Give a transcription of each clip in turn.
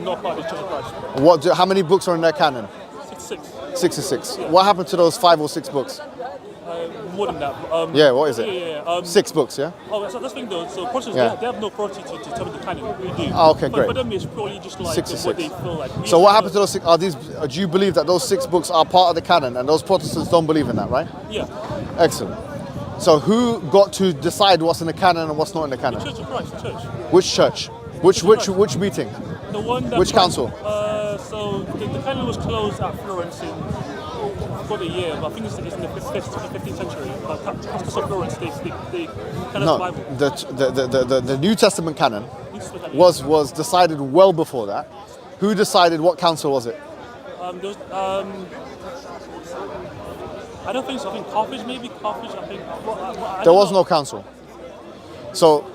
Not part of the Church of Christ. How many books are in their canon? 66. 66. Yeah. What happened to those 5 or 6 books? More than that. Yeah, what is it? 6 books, yeah? Oh, that's the thing though. So Protestants, they have no authority to determine the canon. We do. Oh, okay, great. For them, it's purely just like 66. what they feel like. So what happened to those 6? Do you believe that those 6 books are part of the canon and those Protestants don't believe in that, right? Yeah. Excellent. So who got to decide what's in the canon and what's not in the canon? The Church of Christ, the church. Which church? Which meeting? The one that. Which council? So the canon was closed at Florence in for the year, but I think it's in the 15th century. But Council of Florence, they kind of Bible. The New Testament canon was decided well before that. Who decided? What council was it? I don't think so. I think Carthage, maybe Carthage. I think. There was no council. So,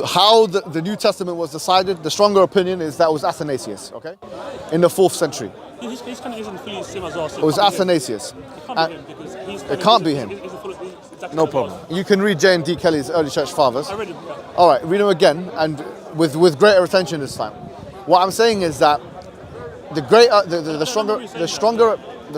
how the New Testament was decided, the stronger opinion is that it was Athanasius, okay? In the 4th century. His kind of isn't fully the same as us. It was Athanasius. It can't be him because it can't be him. No problem. You can read J and D Kelly's Early Church Fathers. I read him. Yeah. All right, read them again and with greater attention this time. What I'm saying is that the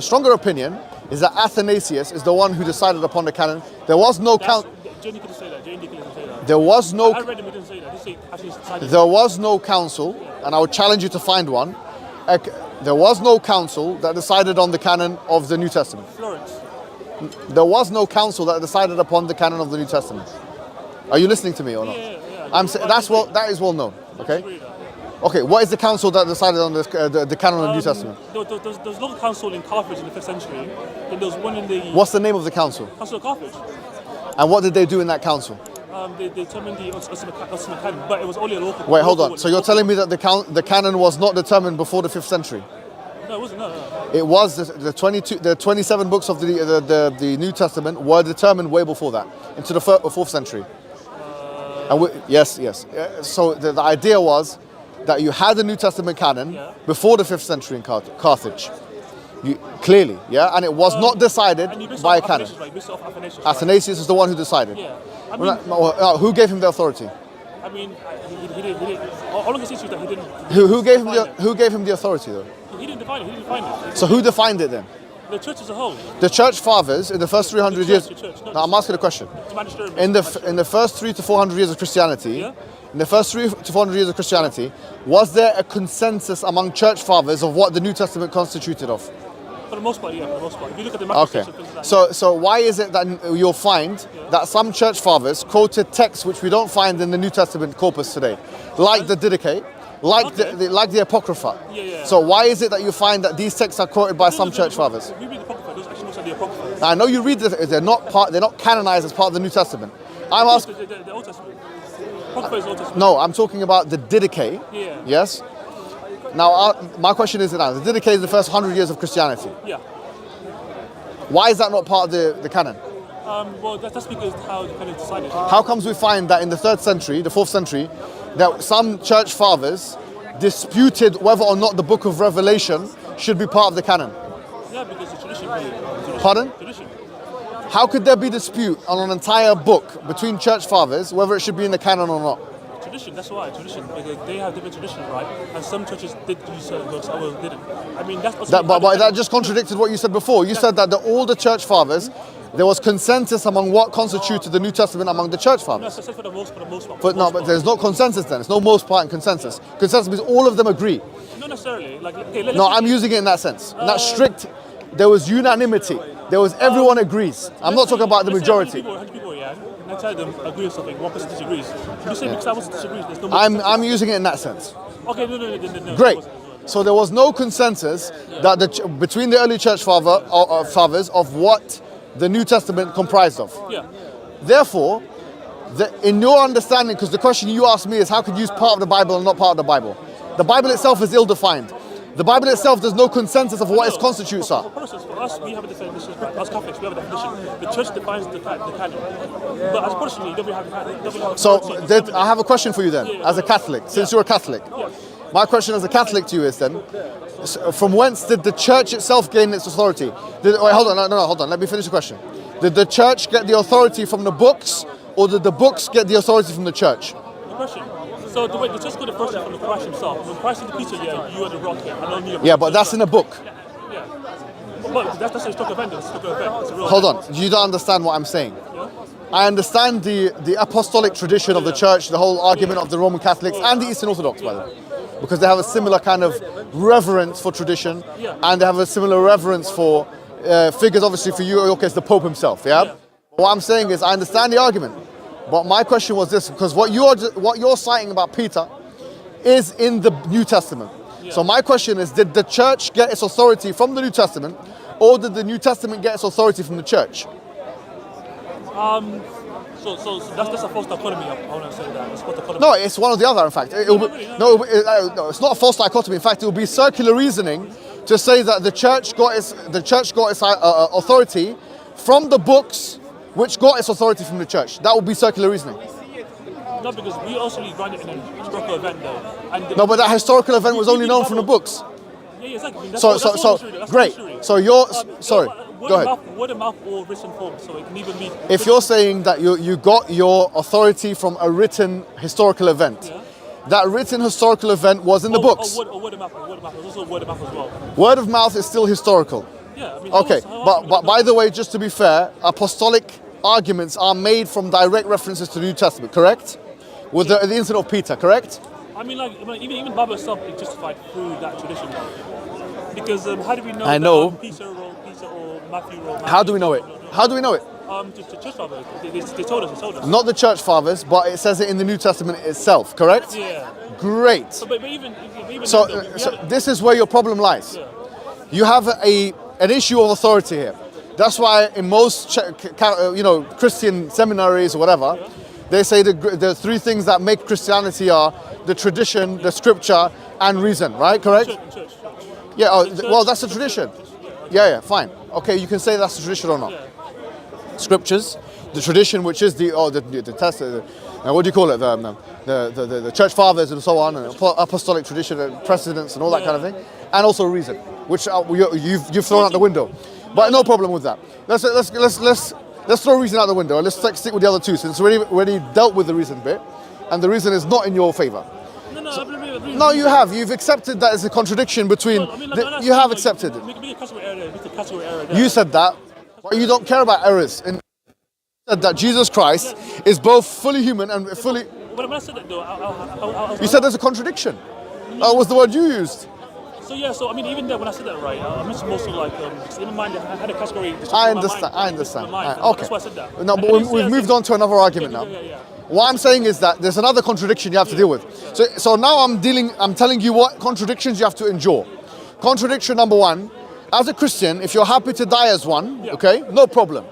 stronger opinion is that Athanasius is the one who decided upon the canon. There was no council. J&D couldn't say that. J&D couldn't say that. There was no. I read him. He didn't say that. He decided. There was no council, and I would challenge you to find one. There was no council that decided on the canon of the New Testament. Florence. There was no council that decided upon the canon of the New Testament. Are you listening to me or not? Yeah. That is well known. Okay. Okay. What is the council that decided on the canon of the New Testament? There was no council in Carthage in the 5th century. Then there was one in the. What's the name of the council? Council of Carthage. And what did they do in that council? They determined the ultimate canon, but it was only a local. Wait, hold on. So you're telling me that the canon was not determined before the 5th century? No, it wasn't. No. It was the 27 books of the New Testament were determined way before that, into the 4th century. Yes. So the idea was that you had the New Testament canon before the 5th century in Carthage. Clearly, yeah, and it was not decided by a canon. Athanasius is the one who decided. Yeah. Who gave him the authority? I mean, he didn't. All I can say is that he didn't. Who gave him the authority though? He didn't define it. So who defined it then? The church as a whole. The church fathers in the first 300 years. Now I'm asking a question. In the first 300 to 400 years of Christianity, in the first 300 to 400 years of Christianity, was there a consensus among church fathers of what the New Testament constituted of? For the most part, yeah. For the most part, if you look at the macro okay. So why is it that you'll find that some church fathers quoted texts which we don't find in the New Testament corpus today, like the Didache, like the Apocrypha? Yeah. So why is it that you find that these texts are quoted by some church fathers? We read the Apocrypha. Those actually looks like the Apocrypha. I know you read they're not canonized as part of the New Testament. I'm asking. The Old Testament. Apocrypha is Old Testament. No, I'm talking about the Didache. Yeah. Yes. Now, my question is now, the Didache is the first 100 years of Christianity. Yeah. Why is that not part of the canon? Well, that's because how the canon decided. How comes we find that in the 3rd century, the 4th century, that some church fathers disputed whether or not the book of Revelation should be part of the canon? Yeah, because the tradition. Pardon? Tradition. How could there be dispute on an entire book between church fathers whether it should be in the canon or not? Tradition, that's why, tradition, because they have different traditions, right? And some churches did use certain books, others didn't. I mean, that's... But that just contradicted what you said before. You said that all the church fathers, there was consensus among what constituted the New Testament among the church fathers. No, so for the most part. But there's no consensus then. It's no most part and consensus. Consensus means all of them agree. Not necessarily. I'm using it in that sense. In that strict, there was unanimity. There was everyone agrees. I'm not talking about the majority. 100 people, yeah. And I tell them agree with something, one person disagrees. You say because I was disagrees, there's no. I'm using it in that sense. Okay, no. Great. So there was no consensus that between the early church fathers of what the New Testament comprised of. Yeah. Therefore, in your understanding, because the question you asked me is how could you use part of the Bible and not part of the Bible? The Bible itself is ill-defined. The Bible itself, there's no consensus of what its constitutes are. For us, we have a definition. As Catholics, we have a definition. The church defines the canon. But as Protestants, you don't have a canon. So I have a question for you then, as a Catholic, since you're a Catholic. Yeah. My question as a Catholic to you is then, from whence did the church itself gain its authority? Hold on, let me finish the question. Did the church get the authority from the books, or did the books get the authority from the church? The question. So the way they just got the first from the Christ himself. When Christ said to Peter, yeah, you are the rock here. I know you. Yeah, but that's in a book. Yeah. But that's a historical event. It's a historical event. It's a real Hold event. on, you don't understand what I'm saying. Yeah? I understand the apostolic tradition of the church, the whole argument of the Roman Catholics and the Eastern Orthodox, by the way, because they have a similar kind of reverence for tradition, and they have a similar reverence for figures. Obviously, for you, in your case, the Pope himself. Yeah. What I'm saying is, I understand the argument, but my question was this: because what you're citing about Peter is in the New Testament. So my question is, did the church get its authority from the New Testament, or did the New Testament get its authority from the church? So that's a false dichotomy. I want to say that. It's false dichotomy. No, it's one or the other. In fact, no, it's not a false dichotomy. In fact, it will be circular reasoning to say that the church got its authority from the books, which got its authority from the church. That would be circular reasoning. No, because we also run it in a historical event, though. And No, but that historical event was only known from the books. Yeah, exactly. That's So great. So you're sorry. Go ahead. Word of mouth or written form, so it can even be. If you're saying that you got your authority from a written historical event, that written historical event was in the books. Word of mouth. There's also word of mouth as well. Word of mouth is still historical. Yeah. I mean, Okay, but by the way, just to be fair, apostolic arguments are made from direct references to the New Testament, correct? With the incident of Peter, correct? I mean, like even the Bible itself is justified through that tradition, because how do we know? I know. Peter or Matthew or. How do we know it? How do we know it? The church fathers, they told us. Not the church fathers, but it says it in the New Testament itself, correct? Yeah. Great. But even So this is where your problem lies. Yeah. You have an issue of authority here. That's why in most Christian seminaries or whatever, they say the three things that make Christianity are the tradition, the scripture, and reason. Right? Correct? Church. Yeah. Well, that's a tradition. Yeah. Fine. Okay, you can say that's a tradition or not. Yeah. Scriptures, the tradition, which is the test. What do you call it? The church fathers and so on, and apostolic tradition and precedents and all that kind of thing, and also reason, which you've thrown out the window. But no problem with that. Let's throw reason out the window and let's stick with the other two, since we already dealt with the reason bit, and the reason is not in your favor. No, you have. You've accepted that it's a contradiction between. You have accepted it. You said that, but you don't care about errors. And you said that Jesus Christ is both fully human and fully. When I said that, though, You said there's a contradiction. That was the word you used. So I mean, even then, when I said that, right, I mentioned mostly like, in my mind, I had a category. I understand. Okay. That's why I said that. No, but we've moved on to another argument now. Yeah. What I'm saying is that there's another contradiction you have to deal with. So now I'm telling you what contradictions you have to endure. Contradiction number one, as a Christian, if you're happy to die as one, okay, no problem.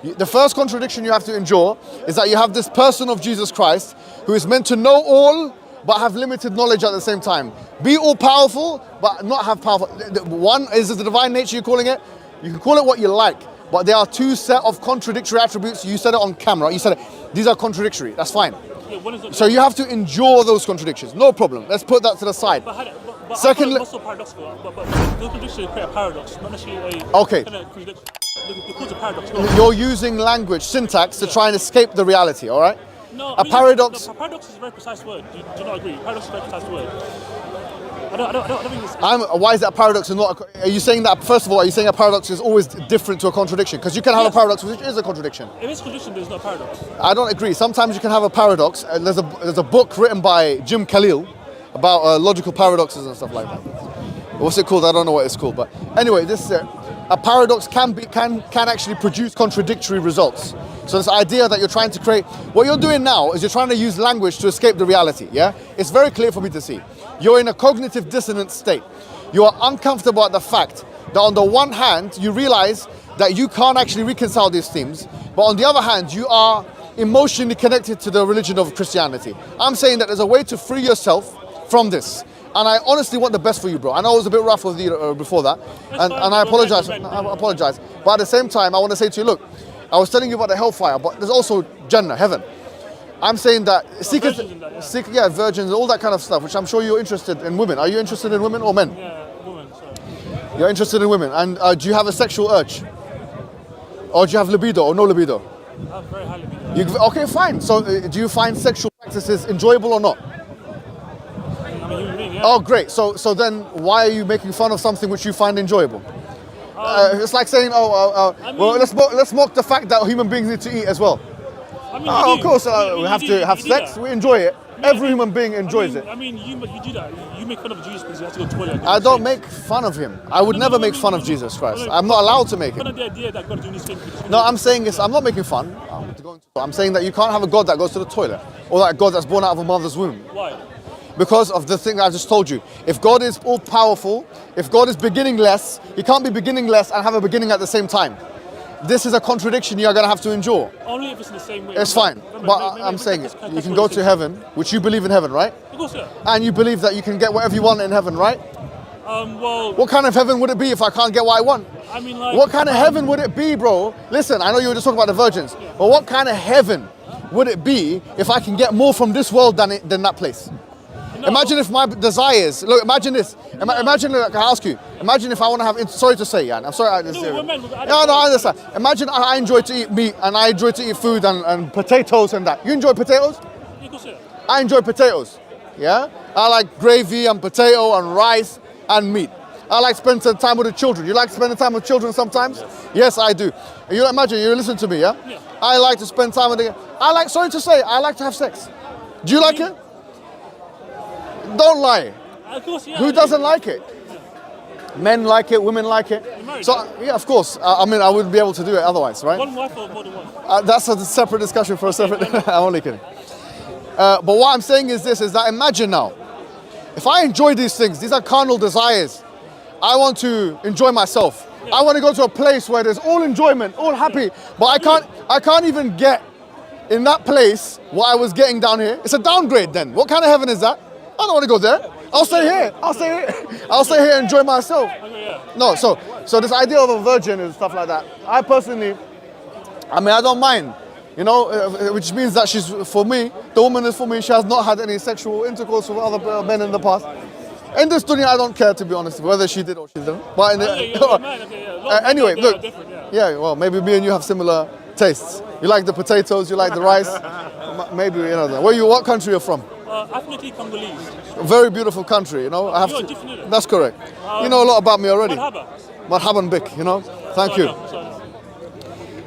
The first contradiction you have to endure is that you have this person of Jesus Christ who is meant to know all but have limited knowledge at the same time. Be all powerful but not have powerful. One is the divine nature you're calling it. You can call it what you like, but there are two set of contradictory attributes. You said it on camera. You said it. These are contradictory. That's fine. So you have to endure those contradictions. No problem. Let's put that to the side. Secondly, also paradoxical. But those contradictions create a paradox, not necessarily a okay. Kind of contradiction. It causes a paradox. You're using language, syntax to try and escape the reality. All right. No, paradox. No, paradox is a very precise word. Do you not agree? Paradox is a very precise word. I don't think it's. Why is that paradox and not? Are you saying that? First of all, are you saying a paradox is always different to a contradiction? Because you can have a paradox which is a contradiction. If it's a contradiction, there's no paradox. I don't agree. Sometimes you can have a paradox. And there's a book written by Jim Khalil about logical paradoxes and stuff like that. What's it called? I don't know what it's called. But anyway, this a paradox can actually produce contradictory results. So this idea that you're trying to create, what you're doing now is you're trying to use language to escape the reality. Yeah, it's very clear for me to see. You're in a cognitive dissonant state. You are uncomfortable at the fact that on the one hand, you realize that you can't actually reconcile these themes, but on the other hand, you are emotionally connected to the religion of Christianity. I'm saying that there's a way to free yourself from this. And I honestly want the best for you, bro. I know I was a bit rough with you before that, and I apologize. I apologize. But at the same time, I want to say to you, look, I was telling you about the hellfire, but there's also Jannah, heaven. I'm saying that virgins, all that kind of stuff, which I'm sure you're interested in women. Are you interested in women or men? Yeah, women. Sorry. You're interested in women, and do you have a sexual urge, or do you have libido or no libido? I have very high libido. Okay, fine. So do you find sexual practices enjoyable or not? Yeah. Oh, great. So then why are you making fun of something which you find enjoyable? It's like saying, well, let's mock the fact that human beings need to eat as well. I mean, Oh, you of course, do. we have to have sex. We enjoy it. Every human being enjoys it. I mean, you do that. You make fun of Jesus because you have to go to the toilet. I don't make fun of him. I would never make fun of Jesus Christ. I'm not allowed to make it. Fun of the idea that God doing these things. No, I'm saying this. I'm not making fun. I'm saying that you can't have a God that goes to the toilet, or that God that's born out of a mother's womb. Why? Because of the thing I just told you. If God is all powerful, if God is beginningless, he can't be beginningless and have a beginning at the same time. This is a contradiction you are going to have to endure. Only if it's in the same way. It's fine. But I'm saying it. You can go to heaven, which you believe in heaven, right? Of course, yeah. And you believe that you can get whatever you want in heaven, right? Well, What kind of heaven would it be if I can't get what I want? I mean, like, What kind of heaven would it be, bro? Listen, I know you were just talking about the virgins, but what kind of heaven would it be if I can get more from this world than that place? no, Imagine if my desires, look, imagine this. Imagine, look, I ask you, imagine if I want to have, sorry to say, Jan, I'm sorry. we're men, No, I understand. Imagine I enjoy to eat meat and I enjoy to eat food and potatoes and that. You enjoy potatoes? Yeah, of course, yeah. I enjoy potatoes, yeah? I like gravy and potato and rice and meat. I like spending time with the children. You like spending time with children sometimes? Yes, I do. You imagine, you listen to me, yeah? Yeah. I like to spend time with sorry to say, I like to have sex. Do you like it? Don't lie. Of course, yeah. Who doesn't like it? Men like it, women like it. married, So, yeah, of course. I mean, I wouldn't be able to do it otherwise, right? One wife or more than one? That's a separate discussion for a separate... I'm only kidding. But what I'm saying is this, is that imagine now, if I enjoy these things, these are carnal desires, I want to enjoy myself. Yeah. I want to go to a place where there's all enjoyment, all happy, but I can't even get in that place what I was getting down here. It's a downgrade then. What kind of heaven is that? I don't want to go there. I'll stay here. I'll stay here and enjoy myself. Okay, yeah. No, so this idea of a virgin and stuff like that, I personally, I mean, I don't mind, you know, which means that she's, for me, the woman is for me, she has not had any sexual intercourse with other men in the past. In this dunya, I don't care, to be honest, whether she did or she didn't. But in anyway, look, yeah, well, maybe me and you have similar tastes. You like the potatoes, you like the rice. Maybe, you know, what country you're from? Ethnically Congolese. A very beautiful country, you know. You're different. That's correct. You know a lot about me already. Marhaba. Marhaban bik, you know. Thank you.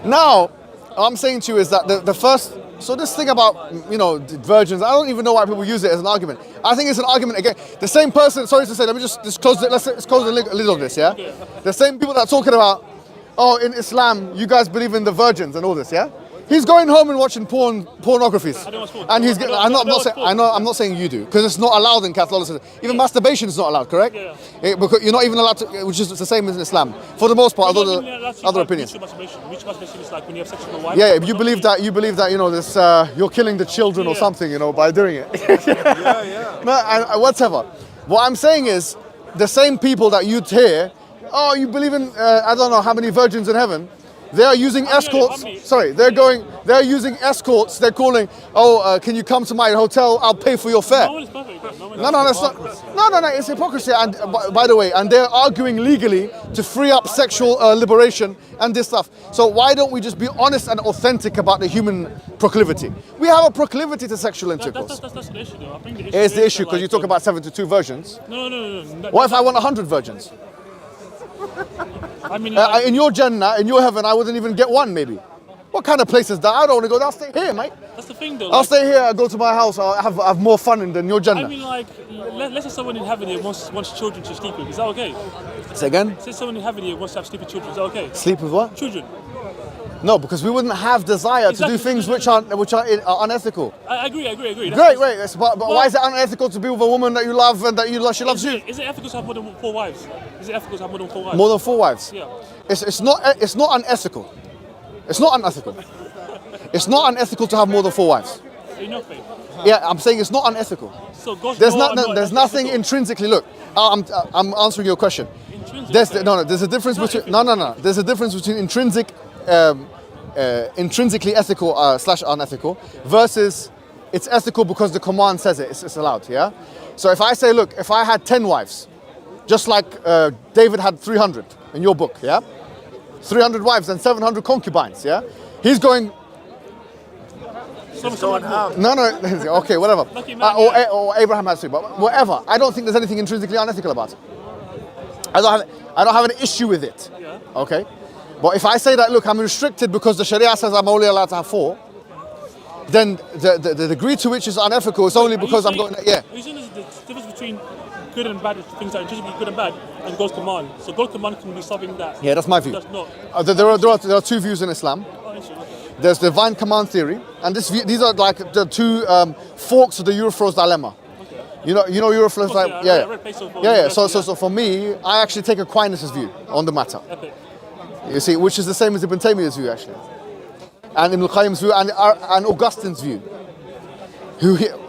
Now, what I'm saying to you is that the first, so this thing about, you know, virgins, I don't even know why people use it as an argument. I think it's an argument again. The same person, sorry to say, let me just close it, let's close the lid on this, yeah? Okay. The same people that are talking about, oh, in Islam, you guys believe in the virgins and all this, yeah? He's going home and watching pornographies. And he's I'm not saying you do, because it's not allowed in Catholicism. Even masturbation is not allowed, correct? Yeah. Because you're not even allowed to, which is the same as in Islam. For the most part, other opinions. Which masturbation is like when you have sex with a wife? Yeah, you believe that you know this you're killing the children or something, you know, by doing it. No, whatever. What I'm saying is the same people that you'd hear, oh, you believe in I don't know how many virgins in heaven. They are using escorts. Sorry, they're using escorts. They're calling, oh, can you come to my hotel? I'll pay for your fare. No, that's not. No, it's hypocrisy. And by the way, and they're arguing legally to free up sexual liberation and this stuff. So why don't we just be honest and authentic about the human proclivity? We have a proclivity to sexual intercourse. That's the issue, though. I think the issue it's the issue because you talk about 72 virgins. No. What if I want 100 virgins? I mean, in your Jannah, in your heaven, I wouldn't even get one, maybe. What kind of place is that? I don't want to go there. I'll stay here, mate. That's the thing, though. I'll stay here. I'll go to my house. I'll have more fun than your Jannah. I mean, like, let's say someone in heaven here wants children to sleep with. Is that okay? Say again? Say someone in heaven here wants to have sleep with children. Is that okay? Sleep with what? Children. No, because we wouldn't have desire to do things which are unethical. I agree. Great. But why is it unethical to be with a woman that you love and that she loves you? Is it ethical to have more than 4 wives? Is it ethical to have more than 4 wives? More than 4 wives? Yeah. It's not unethical. It's not unethical. It's not unethical to have more than 4 wives. In your faith? Yeah, I'm saying it's not unethical. So God's there's nothing intrinsically. Look, I'm answering your question. There's a difference between There's a difference between intrinsically ethical / unethical versus it's ethical because the command says it. It's allowed. Yeah. So if I say, look, if I had 10 wives, just like David had 300 in your book, yeah, 300 wives and 700 concubines, yeah, he's going. Someone have. No, okay, whatever. Lucky man, Or Abraham has to, but whatever. I don't think there's anything intrinsically unethical about it. I don't have an issue with it. Yeah. Okay? But if I say that, look, I'm restricted because the Sharia says I'm only allowed to have 4, then the degree to which is unethical is only because I'm going, yeah. Are you saying there's the difference between good and bad, things that are intrinsically good and bad, and God's command? So God's command can be something that... Yeah, that's my view. That's not... There are 2 views in Islam. Oh, interesting, okay. There's the divine command theory, and these are like the 2 forks of the Euroflow's dilemma. Okay. You know Euroflow's Okay, like, I read places of- yeah. So for me, I actually take Aquinas' view on the matter. Epic. You see, which is the same as Ibn Taymiyyah's view actually, and Ibn Qayyim's view, and Augustine's view.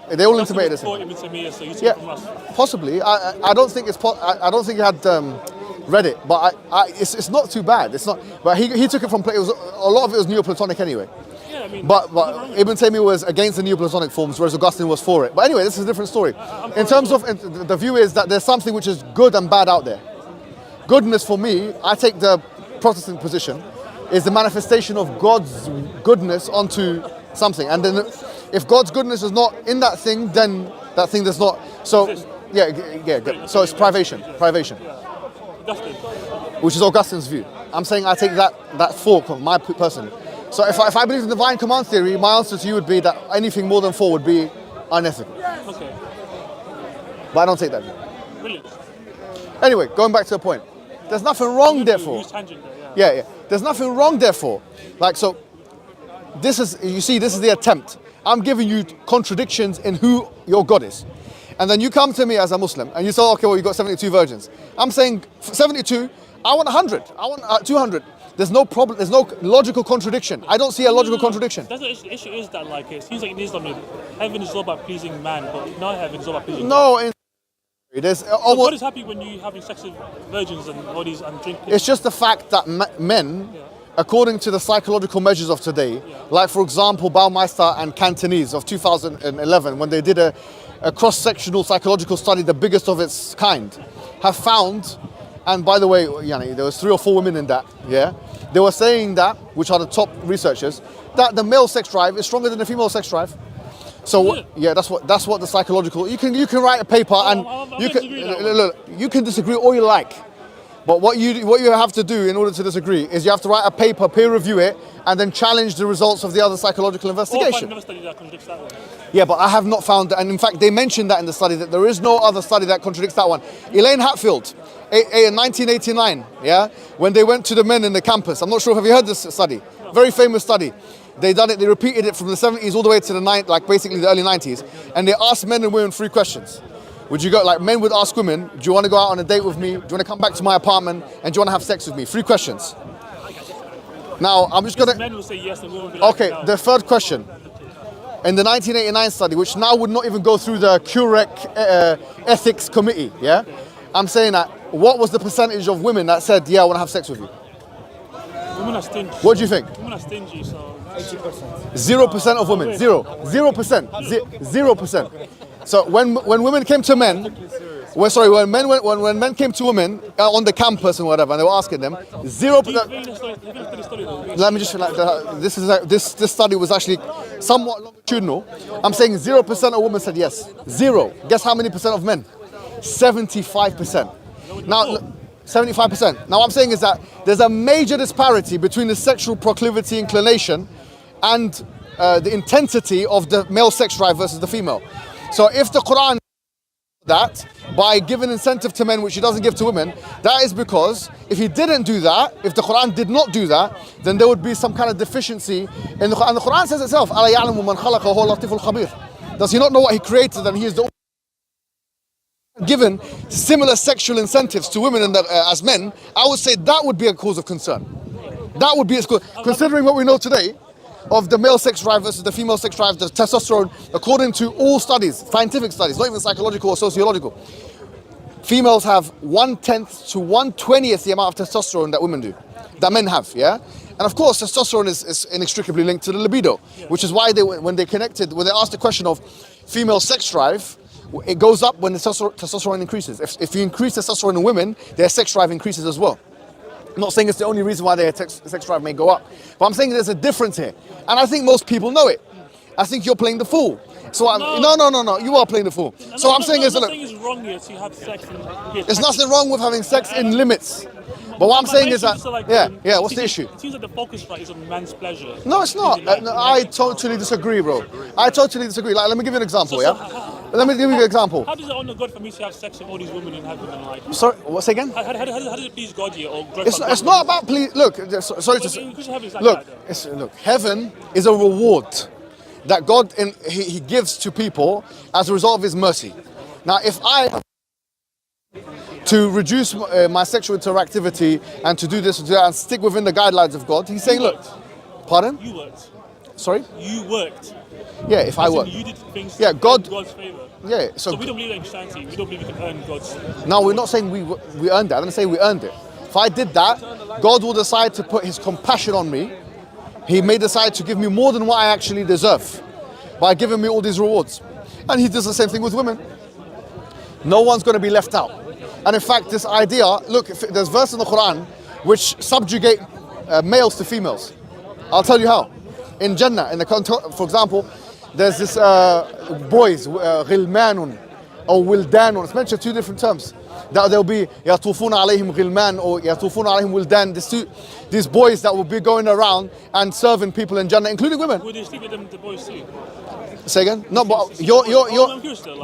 They all intimated this. So you take Yeah, it from us. possibly. I don't think I don't think he had read it, but it's not too bad. It's not. But he took it from. It was a lot of it was Neoplatonic anyway. Yeah, I mean... But Ibn Taymiyyah was against the Neoplatonic forms, whereas Augustine was for it. But anyway, this is a different story. In terms of the view is that there's something which is good and bad out there. Goodness for me, I take the Protestant position, is the manifestation of God's goodness onto something, and then if God's goodness is not in that thing, then that thing does not. So yeah. So it's privation, Augustine. which is Augustine's view. I'm saying I take that fork of my person. So if I believe in divine command theory, my answer to you would be that anything more than 4 would be unethical. Okay. But I don't take that view. Brilliant. Anyway, going back to the point, there's nothing wrong therefore. Use tangent there, Yeah. There's nothing wrong therefore. Like, so this is the attempt. I'm giving you contradictions in who your God is. And then you come to me as a Muslim and you say, okay, well, you got 72 virgins. I'm saying 72, I want 100, I want 200. There's no problem, there's no logical contradiction. I don't see a logical contradiction. That's the issue is that, like, it seems like in Islam, heaven is all about pleasing man, but not heaven is all about pleasing God. There's So almost, God is happy when you having sex with virgins and all these and drinking. it's just the fact that men, according to the psychological measures of today, like for example, Baumeister and Cantonese of 2011, when they did a cross-sectional psychological study, the biggest of its kind, have found, and by the way, Yani, there was 3 or 4 women in that, they were saying that, which are the top researchers, that the male sex drive is stronger than the female sex drive. So that's what the psychological. You can write a paper and you can disagree all you like, but what you have to do in order to disagree is you have to write a paper, peer review it, and then challenge the results of the other psychological investigation. Never studied that contradicts that one. Yeah, but I have not found, and in fact they mentioned that in the study, that there is no other study that contradicts that one. Elaine Hatfield, in 1989, when they went to the men in the campus. I'm not sure, have you heard this study? Very famous study. They repeated it from the 70s all the way to basically the early 90s, and they asked men and women 3 questions. Would you go, like men would ask women, do you want to go out on a date with me? Do you want to come back to my apartment? And do you want to have sex with me? 3 questions. Now, I'm just gonna... Men will say yes and women will be like, okay, no. the 3rd question. In the 1989 study, which now would not even go through the QREC ethics committee, I'm saying that, what was the percentage of women that said, yeah, I want to have sex with you? Women are stingy. What do you think? Women are stingy, so... 0% of women. 0%. 0%. So when women came to men, when men came to women on the campus and whatever, and they were asking them, 0%. Let me just this study was actually somewhat longitudinal. I'm saying 0% of women said yes. 0. Guess how many percent of men? 75%. Now. 75%. Now what I'm saying is that there's a major disparity between the sexual proclivity, inclination, and the intensity of the male sex drive versus the female. So if the Quran that by giving incentive to men which he doesn't give to women, that is because if he didn't do that, if the Quran did not do that, then there would be some kind of deficiency in the Quran. And the Quran says itself, أَلَا يَعْلَمُ مَنْ خَلَقَ وَهُوَ اللَّطِيفُ الْخَبِيرُ. Does he not know what he created and he is the given similar sexual incentives to women and as men? I would say that would be a cause of concern. That would be a cause, considering what we know today of the male sex drive versus the female sex drive, the testosterone, according to all studies, scientific studies, not even psychological or sociological. Females have 1/10 to 1/20th the amount of testosterone that women do, that men have, And of course, testosterone is inextricably linked to the libido, which is why when they asked the question of female sex drive, it goes up when the testosterone increases. If you increase testosterone in women, their sex drive increases as well. I'm not saying it's the only reason why their sex drive may go up, but I'm saying there's a difference here. And I think most people know it. I think you're playing the fool. So No. no. You are playing the fool. So what I'm saying is, I'm look, not saying it's wrong here to have sex and be there's attracted. nothing wrong with having sex in limits. But what I'm saying is that, what's the issue? It seems like the focus right is on man's pleasure. No, it's not. No, I totally disagree, bro. I totally disagree. Like, let me give you an example, yeah? Let me give you an example. How does it honor God for me to have sex with all these women in heaven and like? Sorry, what's again? How does it please God here or It's not about please. Look, sorry to say. Look, look. Heaven is a reward that God he gives to people as a result of His mercy. Now, if I to reduce my sexual interactivity and to do this and stick within the guidelines of God, He's saying, look, pardon? You worked. Sorry? You worked. Yeah, if I work. You did things God's favor. Yeah, So we don't believe in Christianity. We don't believe we can earn God's. No, we're not saying we earned it. I didn't say we earned it. If I did that, God will decide to put His compassion on me. He may decide to give me more than what I actually deserve by giving me all these rewards. And He does the same thing with women. No one's going to be left out. And in fact, this idea, look, there's verse in the Quran which subjugate males to females. I'll tell you how. In Jannah, for example, there's this boys, غِلْمَانٌ or wildanun. It's mentioned two different terms. That there'll be يَطُوفُونَ عَلَيْهِمْ غِلْمَان or يَطُوفُونَ عَلَيْهِمْ وِلْدَان. These boys that will be going around and serving people in Jannah, including women. Would they sleep with them, the boys too? Say again? No, but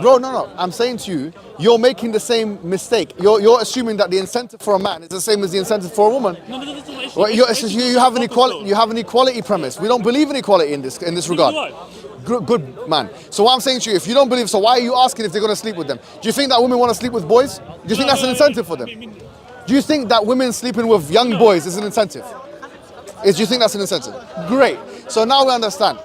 bro, no. I'm saying to you, you're making the same mistake. You're assuming that the incentive for a man is the same as the incentive for a woman. No, that's not the issue. Well, you have an equality. You have an equality premise. We don't believe in equality in this regard. Good man. So what I'm saying to you, if you don't believe, so why are you asking if they're going to sleep with them? Do you think that women want to sleep with boys? Do you think that's an incentive for them? Do you think that women sleeping with young boys is an incentive? Do you think that's an incentive? Great. So now we understand.